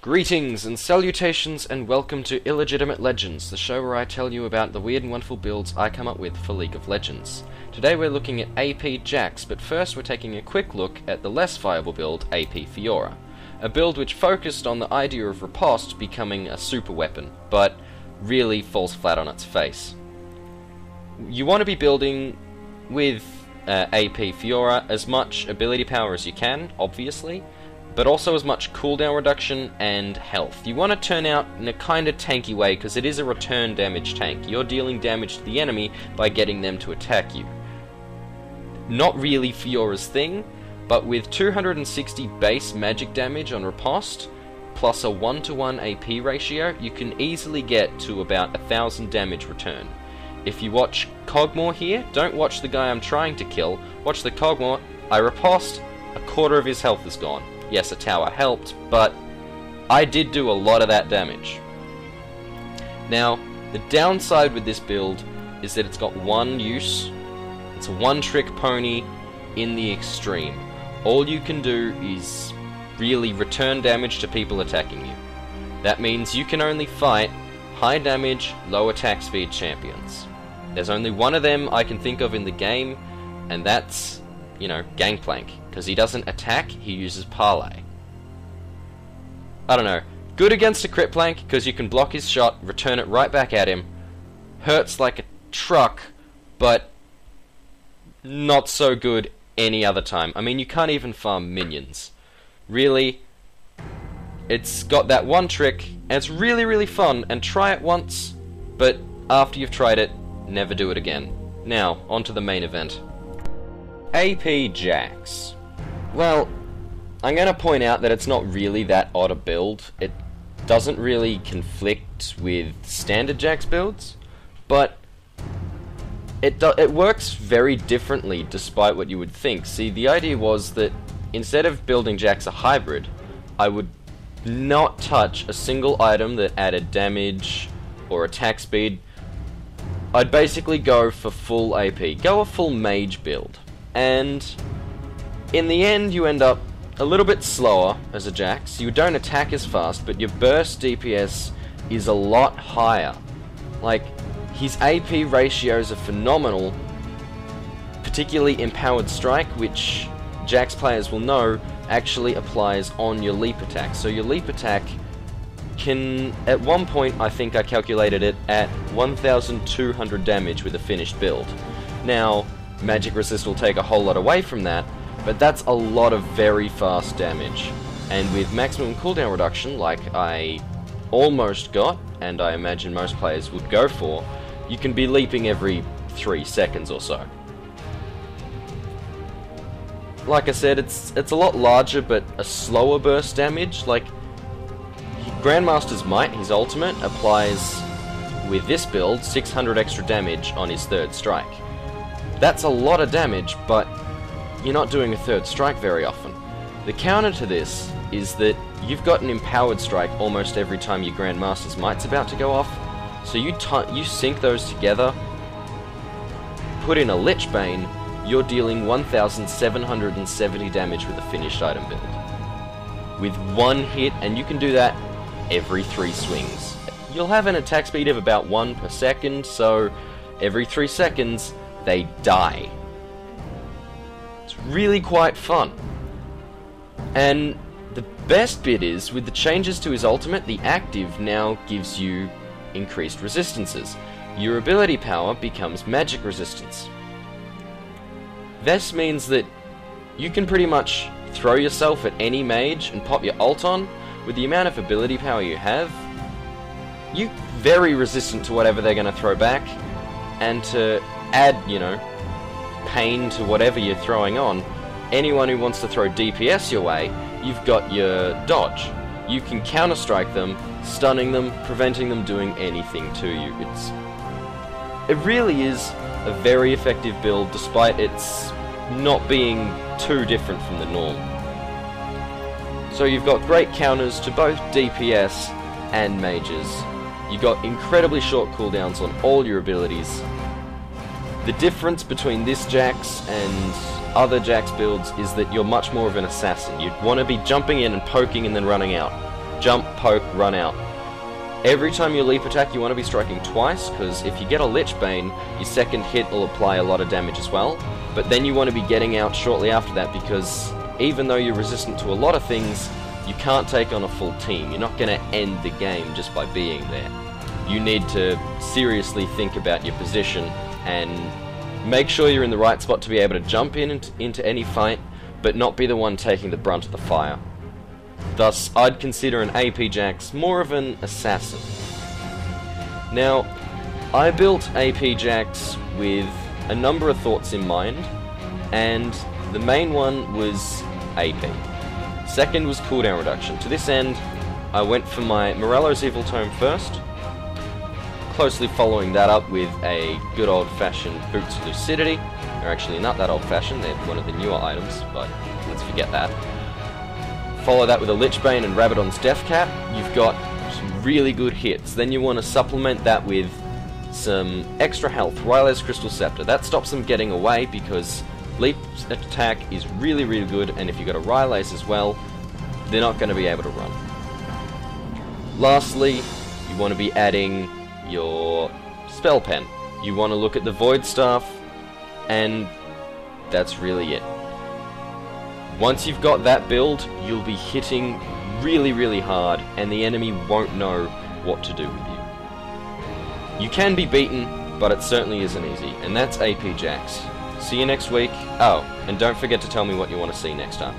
Greetings and salutations and welcome to Illegitimate Legends, the show where I tell you about the weird and wonderful builds I come up with for League of Legends. Today we're looking at AP Jax, but first we're taking a quick look at the less viable build, AP Fiora. A build which focused on the idea of riposte becoming a super weapon, but really falls flat on its face. You want to be building with AP Fiora as much ability power as you can, obviously, but also as much cooldown reduction and health. You want to turn out in a kind of tanky way because it is a return damage tank. You're dealing damage to the enemy by getting them to attack you. Not really Fiora's thing, but with 260 base magic damage on riposte, plus a 1-to-1 AP ratio, you can easily get to about 1000 damage return. If you watch Cogmore here, don't watch the guy I'm trying to kill, watch the Cogmore. I riposte, a quarter of his health is gone. Yes, a tower helped, but I did do a lot of that damage. Now, the downside with this build is that it's got one use. It's a one-trick pony in the extreme. All you can do is really return damage to people attacking you. That means you can only fight high damage, low attack speed champions. There's only one of them I can think of in the game, and that's, Gangplank. Because he doesn't attack, he uses Parlay. I don't know. Good against a crit plank, because you can block his shot, return it right back at him. Hurts like a truck, but not so good any other time. I mean, you can't even farm minions. Really, it's got that one trick, and it's really, really fun, and try it once, but after you've tried it, never do it again. Now, on to the main event. AP Jax. Well, I'm going to point out that it's not really that odd a build. It doesn't really conflict with standard Jax builds, but it works very differently despite what you would think. See, the idea was that instead of building Jax a hybrid, I would not touch a single item that added damage or attack speed. I'd basically go for full AP, go a full mage build, and in the end you end up a little bit slower as a Jax. You don't attack as fast, but your burst DPS is a lot higher. Like, his AP ratios are phenomenal, particularly Empowered Strike, which Jax players will know actually applies on your leap attack. So your leap attack can, at one point I think I calculated it at 1200 damage with a finished build. Now, Magic Resist will take a whole lot away from that, but that's a lot of very fast damage. And with maximum cooldown reduction, like I almost got, and I imagine most players would go for, you can be leaping every 3 seconds or so. Like I said, it's a lot larger, but a slower burst damage. Like, Grandmaster's Might, his ultimate, applies, with this build, 600 extra damage on his third strike. That's a lot of damage, but you're not doing a third strike very often. The counter to this is that you've got an Empowered Strike almost every time your Grandmaster's Might's about to go off, so you sync those together, put in a Lich Bane, you're dealing 1770 damage with a finished item build. With one hit, and you can do that every 3 swings. You'll have an attack speed of about 1 per second, so every 3 seconds, they die. It's really quite fun. And the best bit is, with the changes to his ultimate, the active now gives you increased resistances. Your ability power becomes magic resistance. This means that you can pretty much throw yourself at any mage and pop your ult on. With the amount of ability power you have, you're very resistant to whatever they're going to throw back, and to add, pain to whatever you're throwing on, anyone who wants to throw DPS your way, you've got your dodge. You can counter-strike them, stunning them, preventing them doing anything to you. It really is a very effective build, despite its not being too different from the norm. So you've got great counters to both DPS and mages. You've got incredibly short cooldowns on all your abilities. The difference between this Jax and other Jax builds is that you're much more of an assassin. You'd want to be jumping in and poking and then running out. jump, poke, run out. Every time you leap attack, you want to be striking twice, because if you get a Lich Bane, your second hit will apply a lot of damage as well. But then you want to be getting out shortly after that, because even though you're resistant to a lot of things, you can't take on a full team. You're not going to end the game just by being there. You need to seriously think about your position and make sure you're in the right spot to be able to jump into any fight, but not be the one taking the brunt of the fire. Thus, I'd consider an AP Jax more of an assassin. Now, I built AP Jax with a number of thoughts in mind, and the main one was AP. Second was cooldown reduction. To this end, I went for my Morello's Evil Tome first, closely following that up with a good old-fashioned Boots of Lucidity. They're actually not that old-fashioned, they're one of the newer items, but let's forget that. Follow that with a Lich Bane and Rabadon's Death Cap. You've got some really good hits. Then you want to supplement that with some extra health. Ryle's Crystal Scepter. That stops them getting away because leap attack is really, really good, and if you've got a Ryle's as well, they're not going to be able to run. Lastly, you want to be adding your Spell Pen. You want to look at the Void Staff, and that's really it. Once you've got that build, you'll be hitting really, really hard, and the enemy won't know what to do with you. You can be beaten, but it certainly isn't easy, and that's AP Jax. See you next week. Oh, and don't forget to tell me what you want to see next time.